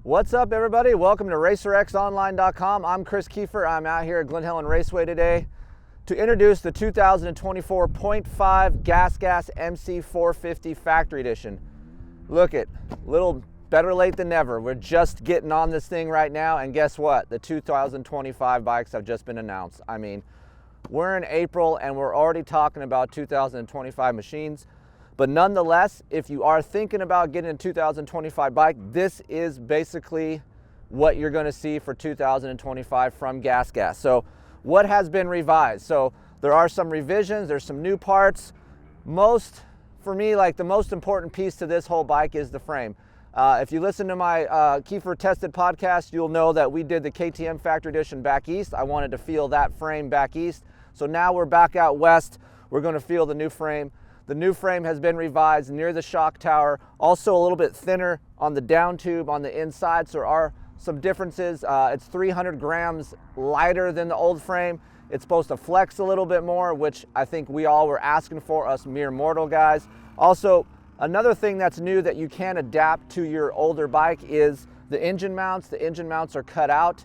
What's up, everybody? Welcome to RacerXOnline.com. I'm Kris Keefer. I'm out here at Glen Helen Raceway today to introduce the 2024 0.5 GasGas MC 450 Factory Edition. Look it, little better late than never. We're just getting on this thing right now, and guess what? The 2025 bikes have just been announced. I mean, we're in April and we're already talking about 2025 machines. But nonetheless, if you are thinking about getting a 2025 bike, this is basically what you're going to see for 2025 from GasGas. So what has been revised? So there are some revisions, there's some new parts. For me, like the most important piece to this whole bike is the frame. If you listen to my Keefer Tested podcast, you'll know that we did the KTM Factory Edition back east. I wanted to feel that frame back east. So now we're back out west. We're going to feel the new frame. The new frame has been revised near the shock tower, also a little bit thinner on the down tube on the inside, so there are some differences. It's 300 grams lighter than the old frame. It's supposed to flex a little bit more, which I think we all were asking for, us mere mortal guys. Also, another thing that's new that you can adapt to your older bike is the engine mounts. The engine mounts are cut out.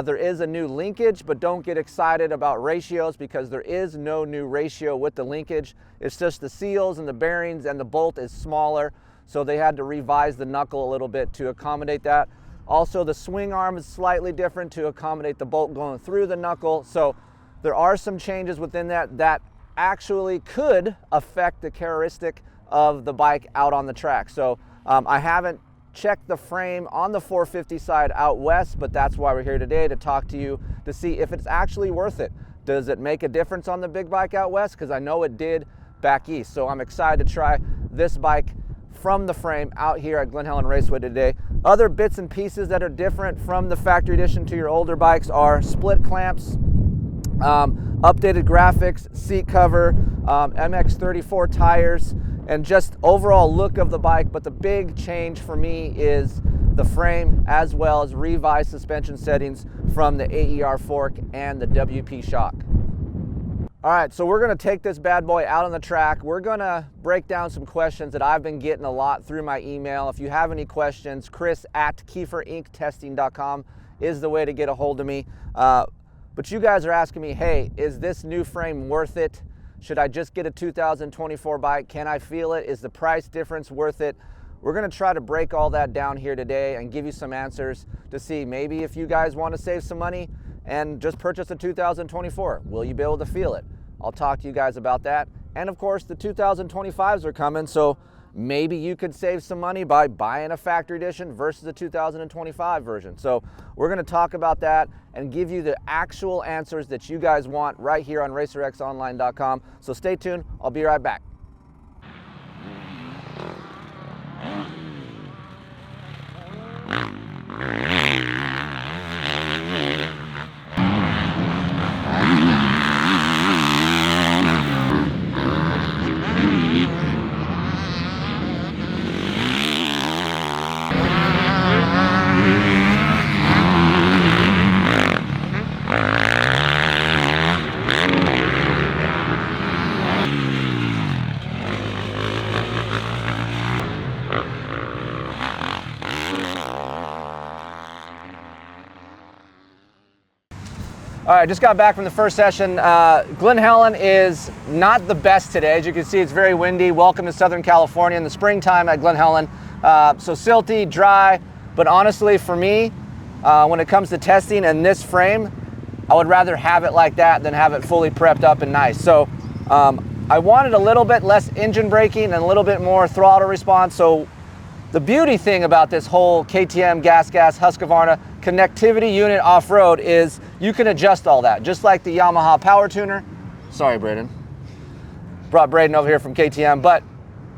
There is a new linkage, but don't get excited about ratios because there is no new ratio with the linkage. It's just the seals and the bearings, and the bolt is smaller, so they had to revise the knuckle a little bit to accommodate that. Also, the swing arm is slightly different to accommodate the bolt going through the knuckle. So there are some changes within that actually could affect the characteristic of the bike out on the track. So I haven't check the frame on the 450 side out west, but that's why we're here today, to talk to you to see if it's actually worth it. Does it make a difference on the big bike out west? Because I know it did back east. So I'm excited to try this bike from the frame out here at Glen Helen Raceway today. Other bits and pieces that are different from the factory edition to your older bikes are split clamps, updated graphics, seat cover, MX34 tires, and just overall look of the bike. But the big change for me is the frame, as well as revised suspension settings from the AER fork and the WP shock. All right, so we're gonna take this bad boy out on the track. We're gonna break down some questions that I've been getting a lot through my email. If you have any questions, Chris@KeeferInkTesting.com is the way to get a hold of me. But you guys are asking me, hey, is this new frame worth it? Should I just get a 2024 bike? Can I feel it? Is the price difference worth it? We're gonna try to break all that down here today and give you some answers to see maybe if you guys wanna save some money and just purchase a 2024. Will you be able to feel it? I'll talk to you guys about that. And of course, the 2025s are coming, so maybe you could save some money by buying a factory edition versus a 2025 version. So we're gonna talk about that and give you the actual answers that you guys want right here on RacerXOnline.com. So stay tuned, I'll be right back. All right, just got back from the first session. Glen Helen is not the best today. As you can see, it's very windy. Welcome to Southern California in the springtime at Glen Helen. So silty, dry, but honestly for me, when it comes to testing and this frame, I would rather have it like that than have it fully prepped up and nice. So I wanted a little bit less engine braking and a little bit more throttle response. So the beauty thing about this whole KTM GasGas Husqvarna connectivity unit off-road is you can adjust all that, just like the Yamaha Power Tuner. Sorry, Braden. Brought Braden over here from KTM, but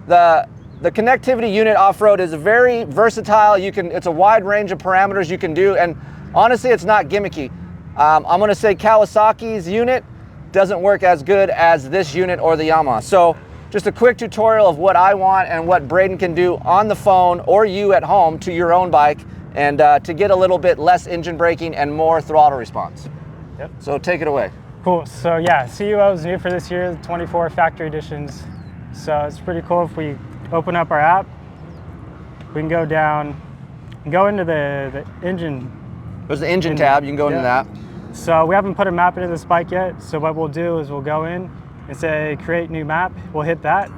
the connectivity unit off-road is very versatile. It's a wide range of parameters you can do, and honestly, it's not gimmicky. I'm gonna say Kawasaki's unit doesn't work as good as this unit or the Yamaha. So just a quick tutorial of what I want and what Braden can do on the phone or you at home to your own bike, and to get a little bit less engine braking and more throttle response. Yep. So take it away. Cool. So yeah, CUO is new for this year, the 24 factory editions. So it's pretty cool if we open up our app, we can go down Go into the engine. There's the engine tab, you can go into that. So we haven't put a map into this bike yet, so what we'll do is we'll go in and say create new map. We'll hit that,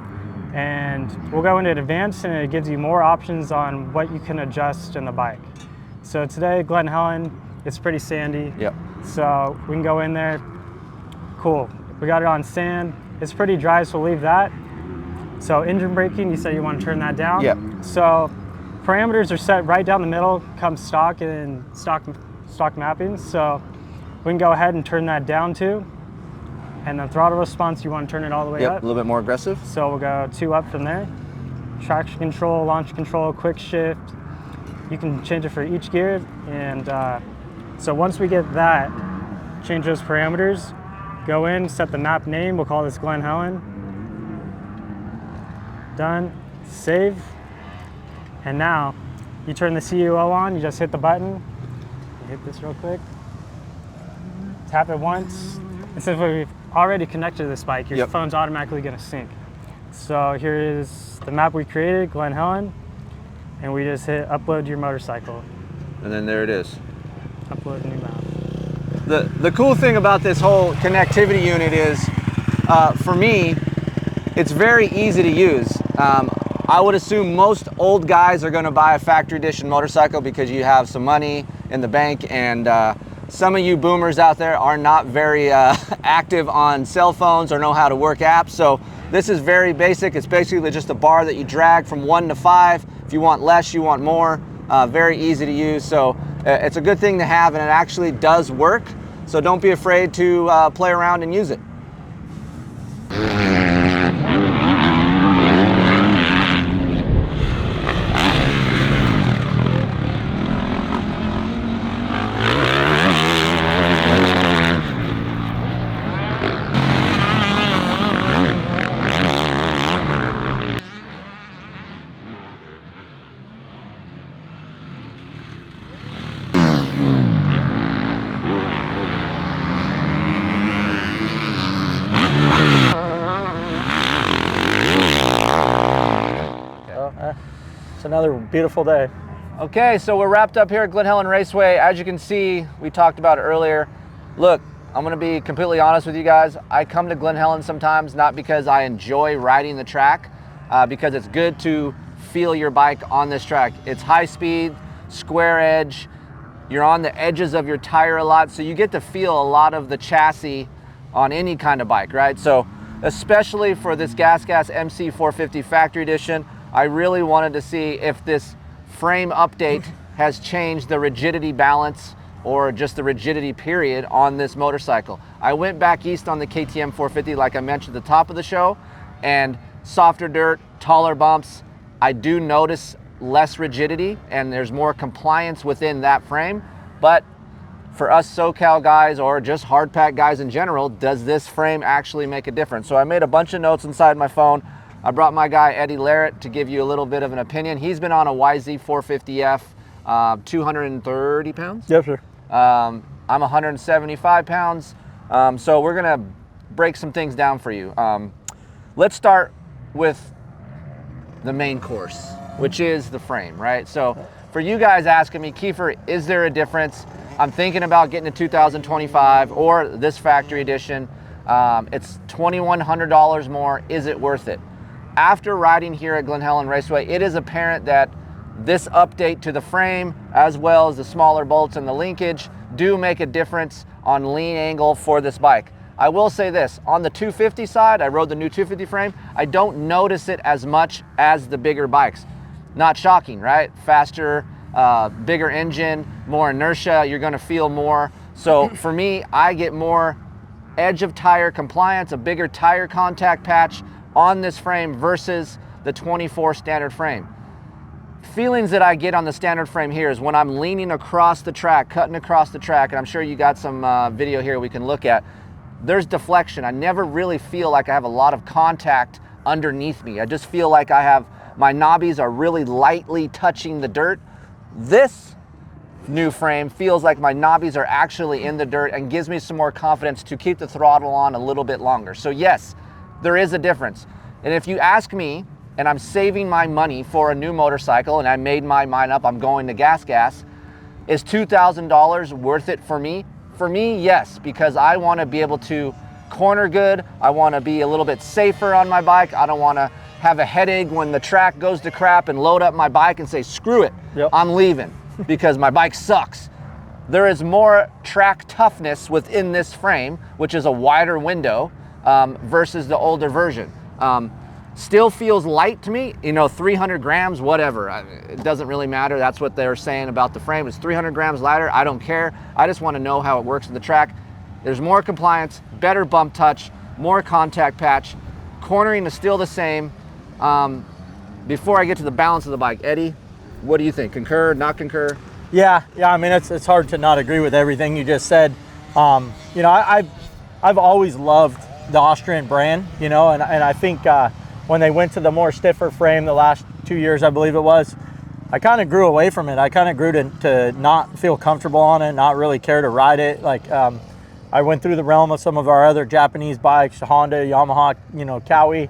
and we'll go into advanced, and it gives you more options on what you can adjust in the bike. So today, Glen Helen, it's pretty sandy. Yep. So we can go in there. Cool. We got it on sand. It's pretty dry, so we'll leave that. So engine braking, you said you want to turn that down. Yep. So parameters are set right down the middle, comes stock and stock mapping. So we can go ahead and turn that down to. And the throttle response, you want to turn it all the way up. A little bit more aggressive. So we'll go 2 up from there. Traction control, launch control, quick shift. You can change it for each gear. And so once we get that, change those parameters, go in, set the map name. We'll call this Glen Helen. Done, save. And now you turn the CUO on, you just hit the button. You hit this real quick. Tap it once. And since we've already connected to this bike, your phone's automatically gonna sync. So here is the map we created, Glen Helen, and we just hit upload to your motorcycle. And then there it is. Upload a new map. The cool thing about this whole connectivity unit is, for me, it's very easy to use. I would assume most old guys are gonna buy a factory edition motorcycle because you have some money in the bank, and some of you boomers out there are not very active on cell phones or know how to work apps. So this is very basic. It's basically just a bar that you drag from 1 to 5. If you want less, you want more. Very easy to use. So it's a good thing to have, and it actually does work. So don't be afraid to play around and use it. It's another beautiful day. Okay, so we're wrapped up here at Glen Helen Raceway. As you can see, we talked about it earlier. Look, I'm gonna be completely honest with you guys. I come to Glen Helen sometimes not because I enjoy riding the track, because it's good to feel your bike on this track. It's high speed, square edge. You're on the edges of your tire a lot, so you get to feel a lot of the chassis on any kind of bike, right? So especially for this GasGas MC 450 Factory Edition, I really wanted to see if this frame update has changed the rigidity balance or just the rigidity period on this motorcycle. I went back east on the KTM 450 like I mentioned at the top of the show, and softer dirt, taller bumps, I do notice less rigidity and there's more compliance within that frame. But for us SoCal guys or just hard pack guys in general, does this frame actually make a difference? So I made a bunch of notes inside my phone. I brought my guy Eddie Laret to give you a little bit of an opinion. He's been on a YZ450F, 230 pounds? Yes, sir. I'm 175 pounds. So we're gonna break some things down for you. Let's start with the main course, which is the frame, right? So for you guys asking me, Keefer, is there a difference? I'm thinking about getting a 2025 or this factory edition. It's $2,100 more. Is it worth it? After riding here at Glen Helen Raceway, it is apparent that this update to the frame, as well as the smaller bolts and the linkage, do make a difference on lean angle for this bike. I will say this, on the 250 side, I rode the new 250 frame, I don't notice it as much as the bigger bikes. Not shocking, right? Faster, bigger engine, more inertia, you're gonna feel more. So for me, I get more edge of tire compliance, a bigger tire contact patch on this frame versus the 24 standard frame. Feelings that I get on the standard frame here is when I'm leaning across the track, cutting across the track, and I'm sure you got some video here we can look at, there's deflection. I never really feel like I have a lot of contact underneath me. I just feel like my knobbies are really lightly touching the dirt. This new frame feels like my knobbies are actually in the dirt and gives me some more confidence to keep the throttle on a little bit longer. So yes, there is a difference. And if you ask me, and I'm saving my money for a new motorcycle, and I made my mind up, I'm going to GasGas, is $2,000 worth it for me? For me, yes, because I want to be able to corner good. I want to be a little bit safer on my bike. I don't want to have a headache when the track goes to crap and load up my bike and say, screw it, I'm leaving because my bike sucks. There is more track toughness within this frame, which is a wider window versus the older version. Still feels light to me, you know, 300 grams, whatever. It doesn't really matter. That's what they're saying about the frame. It's 300 grams lighter. I don't care. I just want to know how it works in the track. There's more compliance, better bump touch, more contact patch. Cornering is still the same. Before I get to the balance of the bike, Eddie, what do you think? Concur, not concur? Yeah. I mean, it's hard to not agree with everything you just said. You know, I've always loved the Austrian brand, you know, and I think when they went to the more stiffer frame the last 2 years, I believe it was, I kind of grew away from it. I kind of grew to not feel comfortable on it, not really care to ride it. Like I went through the realm of some of our other Japanese bikes, Honda, Yamaha, you know, Kawi.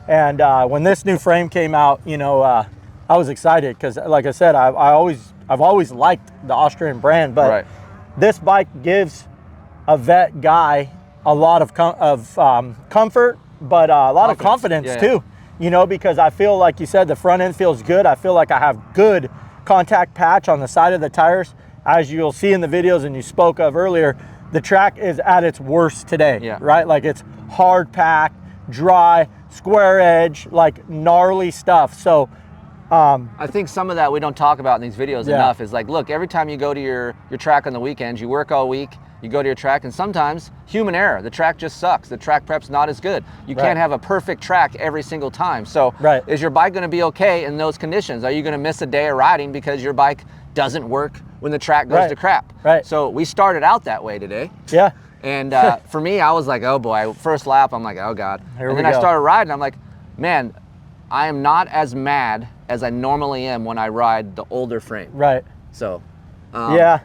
And when this new frame came out, you know, I was excited because, like I said, I've always liked the Austrian brand, but this bike gives a vet guy a lot of comfort, but a lot of confidence too, you know, because I feel like you said, the front end feels good. I feel like I have good contact patch on the side of the tires. As you'll see in the videos and you spoke of earlier, the track is at its worst today, right? Like it's hard packed, dry, square edge, like gnarly stuff. So I think some of that we don't talk about in these videos enough is like, look, every time you go to your track on the weekends, you work all week, you go to your track, and sometimes human error, the track just sucks. The track prep's not as good. You can't have a perfect track every single time. So is your bike going to be okay in those conditions? Are you going to miss a day of riding because your bike doesn't work when the track goes to crap? So we started out that way today. And for me, I was like, oh boy, first lap, I'm like, oh God. And then I started riding, I'm like, man, I am not as mad as I normally am when I ride the older frame. So I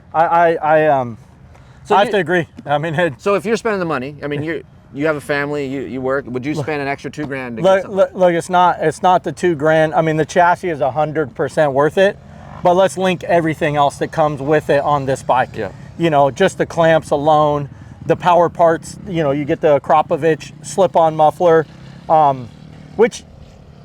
have to agree. I mean, so if you're spending the money, I mean, you have a family, you work, would you spend an extra $2,000 to get something? Look, it's not the $2,000. I mean, the chassis is 100% worth it, but let's link everything else that comes with it on this bike. You know, just the clamps alone, the power parts, you know, you get the Kropovich slip-on muffler, which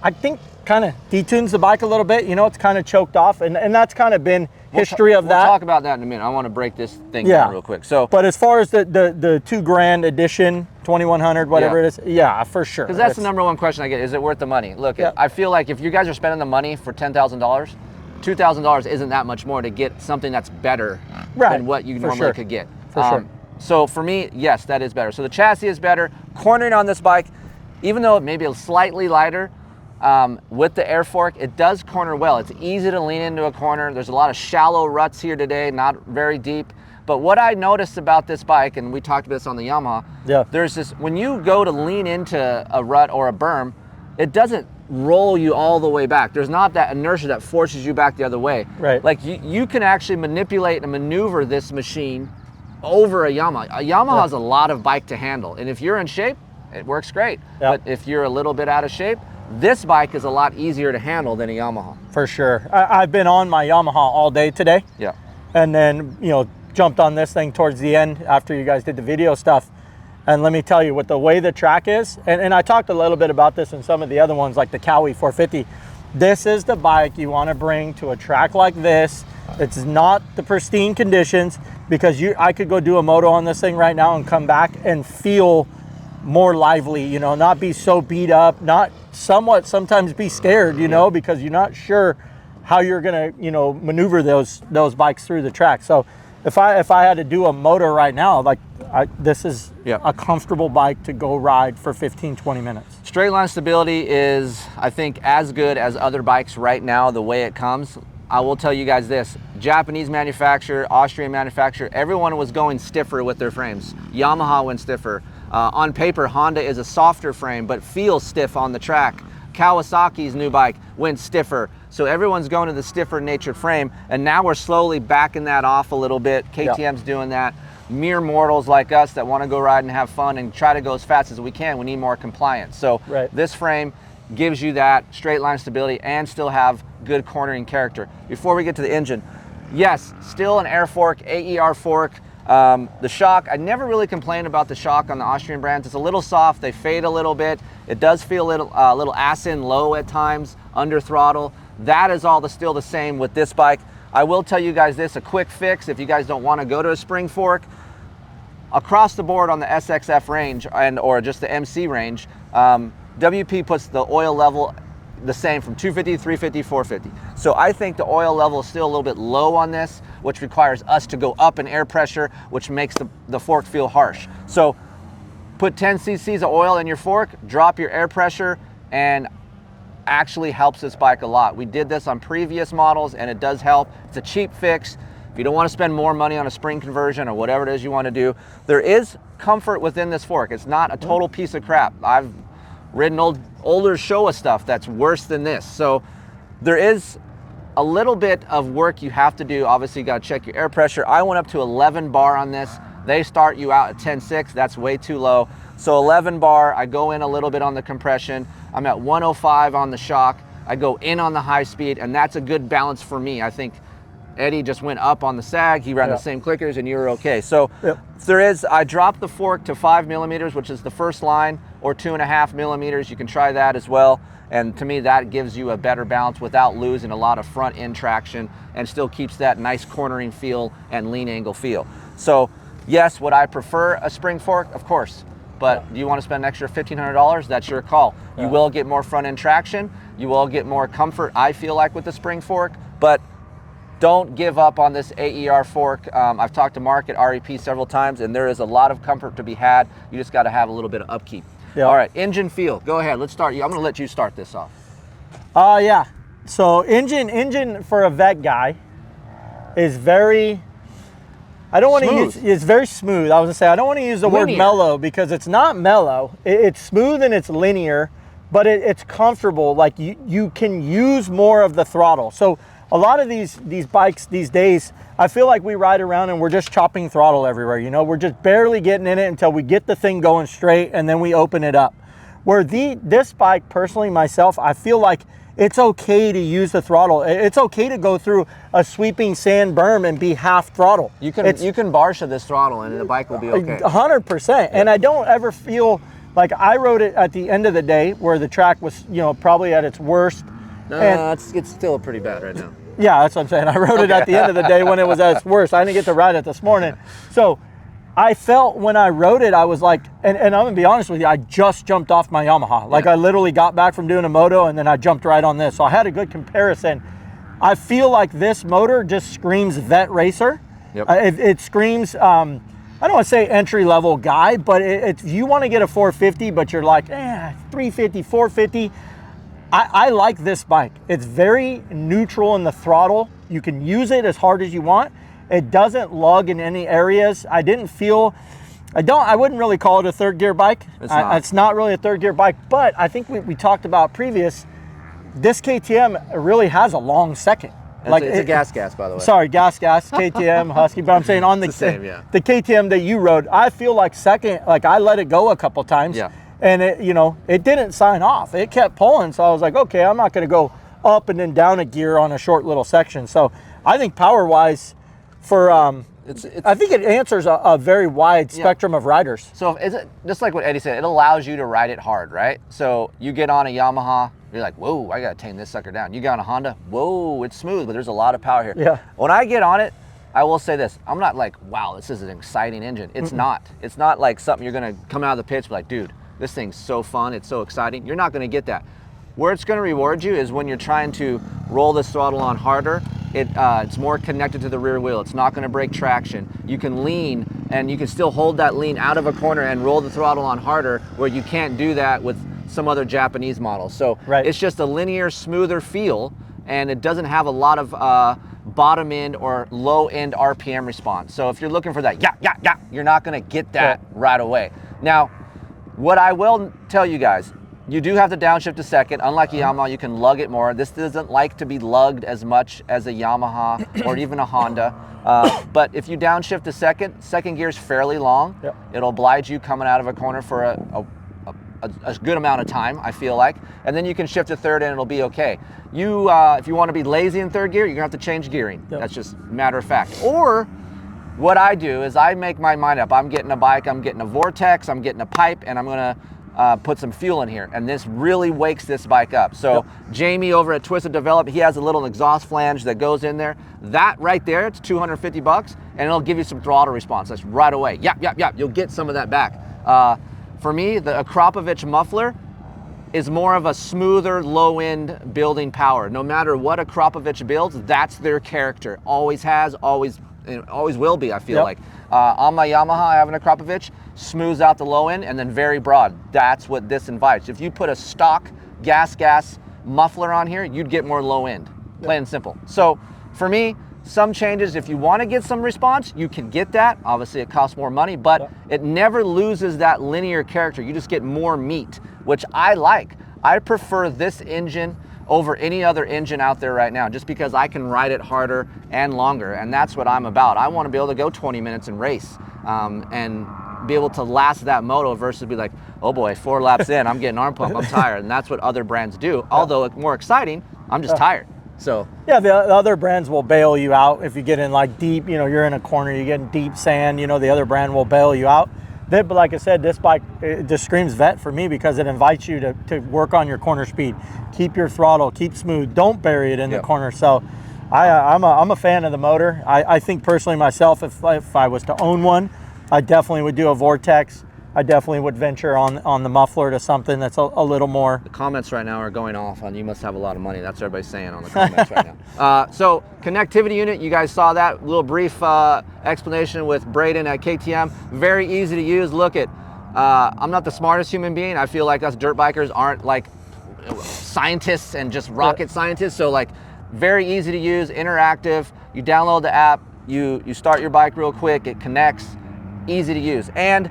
I think kind of detunes the bike a little bit. You know, it's kind of choked off, and that's kind of been history of that. We'll talk about that in a minute. I want to break this thing down real quick. So, but as far as the $2,000 edition, 2100, whatever it is, for sure. Because that's the number one question I get: is it worth the money? Look, I feel like if you guys are spending the money for $10,000, $2,000 isn't that much more to get something that's better than what you normally could get. So for me, yes, that is better. So the chassis is better. Cornering on this bike, even though it may be slightly lighter, with the air fork, it does corner well. It's easy to lean into a corner. There's a lot of shallow ruts here today, not very deep. But what I noticed about this bike, and we talked about this on the Yamaha, there's this, when you go to lean into a rut or a berm, it doesn't roll you all the way back. There's not that inertia that forces you back the other way. Like you can actually manipulate and maneuver this machine over a Yamaha. A Yamaha has a lot of bike to handle. And if you're in shape, it works great. But if you're a little bit out of shape, this bike is a lot easier to handle than a Yamaha. For sure. I've been on my Yamaha all day today. And then, you know, jumped on this thing towards the end after you guys did the video stuff. And let me tell you, with the way the track is, and I talked a little bit about this in some of the other ones, like the Kawi 450, this is the bike you want to bring to a track like this. It's not the pristine conditions, because I could go do a moto on this thing right now and come back and feel more lively, you know, not be so beat up, not sometimes be scared, you know, because you're not sure how you're gonna, you know, maneuver those bikes through the track. So if I had to do a moto right now, like this is a comfortable bike to go ride for 15-20 minutes. Straight line stability is, I think, as good as other bikes right now, the way it comes. I will tell you guys this: Japanese manufacturer, Austrian manufacturer, everyone was going stiffer with their frames. Yamaha went stiffer. On paper, Honda is a softer frame, but feels stiff on the track. Kawasaki's new bike went stiffer. So everyone's going to the stiffer natured frame, and now we're slowly backing that off a little bit. KTM's doing that. Mere mortals like us that want to go ride and have fun and try to go as fast as we can, we need more compliance. So this frame gives you that straight line stability and still have good cornering character. Before we get to the engine, yes, still an air fork, AER fork. The shock, I never really complained about the shock on the Austrian brands. It's a little soft, they fade a little bit. It does feel a little ass-in low at times, under throttle. That is all still the same with this bike. I will tell you guys this, a quick fix if you guys don't want to go to a spring fork. Across the board on the SXF range or just the MC range, WP puts the oil level the same from 250, 350, 450. So I think the oil level is still a little bit low on this, which requires us to go up in air pressure, which makes the fork feel harsh. So put 10 cc's of oil in your fork, drop your air pressure, and actually helps this bike a lot. We did this on previous models and it does help. It's a cheap fix. If you don't want to spend more money on a spring conversion or whatever it is you want to do, there is comfort within this fork. It's not a total piece of crap. I've ridden older Showa stuff that's worse than this. So there is a little bit of work you have to do. Obviously you got to check your air pressure. I went up to 11 bar on this. They start you out at 10.6. That's way too low. So 11 bar, I go in a little bit on the compression. I'm at 105 on the shock. I go in on the high speed, and that's a good balance for me. I think Eddie just went up on the sag. He ran the same clickers and you were okay. So I dropped the fork to 5 millimeters, which is the first line, or 2.5 millimeters. You can try that as well. And to me, that gives you a better balance without losing a lot of front end traction and still keeps that nice cornering feel and lean angle feel. So yes, would I prefer a spring fork? Of course. But do you want to spend an extra $1,500? That's your call. You will get more front end traction. You will get more comfort, I feel like, with the spring fork. But don't give up on this AER fork. I've talked to Mark at REP several times, and there is a lot of comfort to be had. You just got to have a little bit of upkeep. All right, engine feel. Go ahead. Let's start. I'm going to let you start this off. Yeah. So engine for a vet guy is very, I don't want to use, it's very smooth. I was going to say, I don't want to use the word mellow because it's not mellow. It's smooth and it's linear, but it's comfortable. Like you can use more of the throttle. So a lot of these bikes these days, I feel like we ride around and we're just chopping throttle everywhere. You know, we're just barely getting in it until we get the thing going straight and then we open it up. Where this bike, personally, myself, I feel like it's okay to use the throttle. It's okay to go through a sweeping sand berm and be half throttle. You can Barsha this throttle and the bike will be okay. 100%. And I don't ever feel like I rode it at the end of the day where the track was, you know, probably at its worst. No, it's still pretty bad right now. Yeah, that's what I'm saying. I rode it at the end of the day when it was at its worst. I didn't get to ride it this morning. So I felt when I rode it, I was like, and I'm gonna be honest with you, I just jumped off my Yamaha. Like I literally got back from doing a moto and then I jumped right on this. So I had a good comparison. I feel like this motor just screams vet racer. It screams, I don't want to say entry level guy, but if you want to get a 450, but you're like, 350, 450, I like this bike. It's very neutral in the throttle. You can use it as hard as you want. It doesn't lug in any areas. I wouldn't really call it a third gear bike. It's not really a third gear bike, but I think we talked about previous, this KTM really has a long second. It's a GasGas, by the way. Sorry, GasGas, KTM, Husky, but I'm saying on the KTM that you rode, I feel like second, like I let it go a couple times. And it didn't sign off. It kept pulling. So I was like, okay, I'm not going to go up and then down a gear on a short little section. So I think power-wise, I think it answers a very wide spectrum of riders. So is it just like what Eddie said? It allows you to ride it hard, right? So you get on a Yamaha, you're like, whoa, I got to tame this sucker down. You get on a Honda, whoa, it's smooth, but there's a lot of power here. When I get on it, I will say this, I'm not like, wow, this is an exciting engine. It's not. It's not like something you're going to come out of the pits and be like, dude, this thing's so fun, it's so exciting. You're not gonna get that. Where it's gonna reward you is when you're trying to roll this throttle on harder, it's more connected to the rear wheel. It's not gonna break traction. You can lean and you can still hold that lean out of a corner and roll the throttle on harder where you can't do that with some other Japanese models. So it's just a linear, smoother feel and it doesn't have a lot of bottom end or low end RPM response. So if you're looking for that, you're not gonna get that right away. Now, what I will tell you guys, you do have to downshift to second. Unlike a Yamaha, you can lug it more. This doesn't like to be lugged as much as a Yamaha or even a Honda. But if you downshift to second gear is fairly long. It'll oblige you coming out of a corner for a a good amount of time, I feel like, and then you can shift to third and it'll be okay. You, if you want to be lazy in third gear, you're gonna have to change gearing. Yep. That's just matter of fact. Or what I do is I make my mind up. I'm getting a bike, I'm getting a Vortex, I'm getting a pipe, and I'm gonna put some fuel in here, and this really wakes this bike up. So yep. Jamie over at Twisted Develop, he has a little exhaust flange that goes in there. That right there, it's $250, and it'll give you some throttle response. That's right away. Yap, yap, yap. You'll get some of that back. For me, the Akrapovic muffler is more of a smoother, low-end building power. No matter what Akrapovic builds, that's their character. Always has, always will be, I feel like. On my Yamaha, I have an Akrapovic, smooths out the low end and then very broad. That's what this invites. If you put a stock GasGas muffler on here, you'd get more low end, plain and simple. So for me, some changes, if you want to get some response, you can get that. Obviously it costs more money, but it never loses that linear character. You just get more meat, which I like. I prefer this engine over any other engine out there right now, just because I can ride it harder and longer, and that's what I'm about. I want to be able to go 20 minutes and race, and be able to last that moto versus be like, oh boy, 4 laps in, I'm getting arm pump, I'm tired, and that's what other brands do. Although more exciting, I'm just tired. So yeah, the other brands will bail you out if you get in like deep, you know, you're in a corner, you get in deep sand, you know, the other brand will bail you out. But like I said, this bike, it just screams vet for me because it invites you to work on your corner speed, keep your throttle, keep smooth, don't bury it in the corner. So I'm a fan of the motor. I think personally myself, if I was to own one, I definitely would do a Vortex. I definitely would venture on the muffler to something that's a little more. The comments right now are going off on you must have a lot of money. That's what everybody's saying on the comments right now. So connectivity unit, you guys saw that little brief explanation with Braden at KTM. Very easy to use. Look at, I'm not the smartest human being. I feel like us dirt bikers aren't like scientists and just rocket scientists. So like very easy to use, interactive. You download the app, you start your bike real quick, it connects, easy to use. And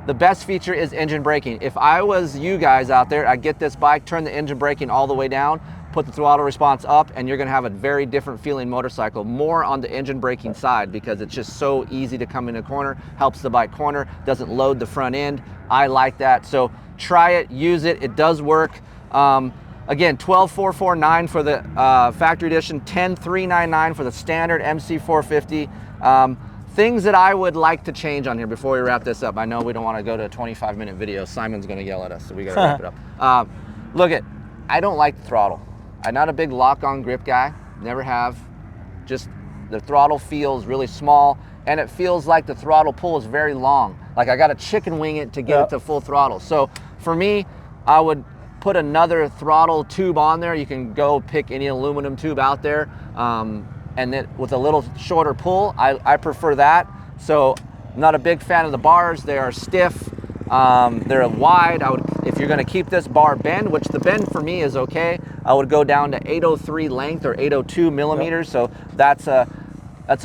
the best feature is engine braking. If I was you guys out there, I'd get this bike, turn the engine braking all the way down, put the throttle response up, and you're gonna have a very different feeling motorcycle, more on the engine braking side because it's just so easy to come in a corner, helps the bike corner, doesn't load the front end. I like that. So try it, use it, it does work. Again, $12,449 for the factory edition, $10,399 for the standard MC450. Things that I would like to change on here before we wrap this up. I know we don't want to go to a 25-minute video. Simon's going to yell at us, so we got to wrap it up. Look at, I don't like the throttle. I'm not a big lock-on grip guy, never have. Just the throttle feels really small, and it feels like the throttle pull is very long. Like I got to chicken wing it to get it to full throttle. So for me, I would put another throttle tube on there. You can go pick any aluminum tube out there. And then with a little shorter pull, I prefer that. So I'm not a big fan of the bars. They are stiff, they're wide. If you're gonna keep this bar bend, which the bend for me is okay, I would go down to 803 length or 802 millimeters. So that's a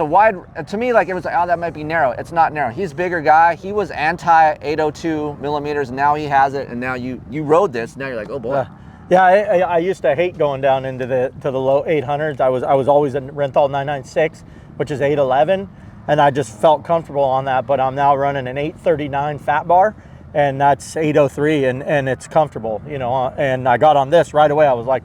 wide, to me, like it was like, oh, that might be narrow. It's not narrow. He's a bigger guy. He was anti 802 millimeters, and now he has it, and now you rode this, now you're like, oh boy. Yeah, I used to hate going down into the low 800s. I was always in Renthal 996, which is 811, and I just felt comfortable on that. But I'm now running an 839 fat bar, and that's 803, and it's comfortable, you know. And I got on this right away. I was like,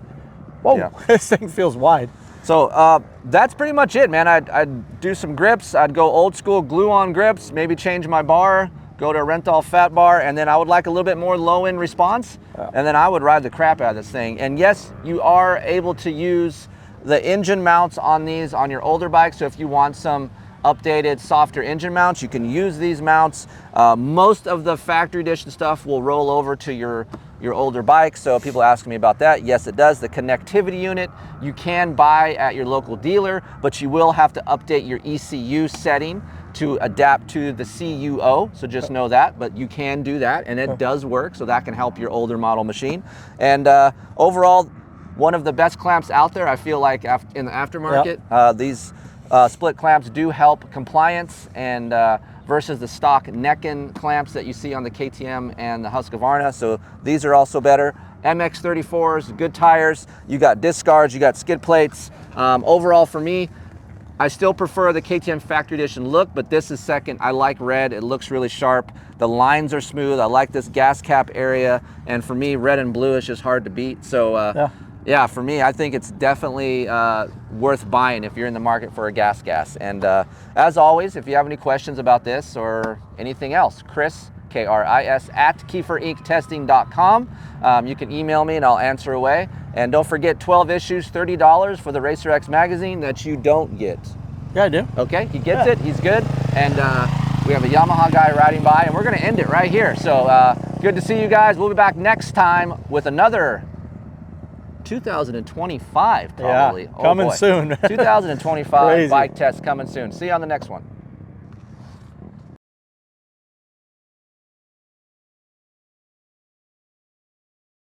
whoa, this thing feels wide. So that's pretty much it, man. I'd do some grips. I'd go old school glue on grips, maybe change my bar, go to a Renthal fat bar, and then I would like a little bit more low end response, and then I would ride the crap out of this thing. And yes, you are able to use the engine mounts on these on your older bikes. So if you want some updated, softer engine mounts, you can use these mounts. Most of the factory edition stuff will roll over to your older bike. So people ask me about that. Yes, it does. The connectivity unit you can buy at your local dealer, but you will have to update your ECU setting to adapt to the CUO, so just know that, but you can do that, and it does work, so that can help your older model machine. And overall, one of the best clamps out there, I feel like, in the aftermarket. These split clamps do help compliance, and versus the stock neck-in clamps that you see on the KTM and the Husqvarna, so these are also better. MX-34s, good tires, you got disc guards, you got skid plates. Overall for me, I still prefer the KTM Factory Edition look, but this is second. I like red. It looks really sharp. The lines are smooth. I like this gas cap area. And for me, red and blue is just hard to beat. So yeah, for me, I think it's definitely worth buying if you're in the market for a GasGas. And as always, if you have any questions about this or anything else, Kris, K-R-I-S, at KeeferIncTesting.com. You can email me and I'll answer away. And don't forget, 12 issues, $30 for the Racer X magazine that you don't get. Yeah, I do. Okay, he gets it, he's good. And we have a Yamaha guy riding by, and we're gonna end it right here. So good to see you guys. We'll be back next time with another 2025 probably. Yeah, coming soon. 2025 Crazy. bike test coming soon. See you on the next one.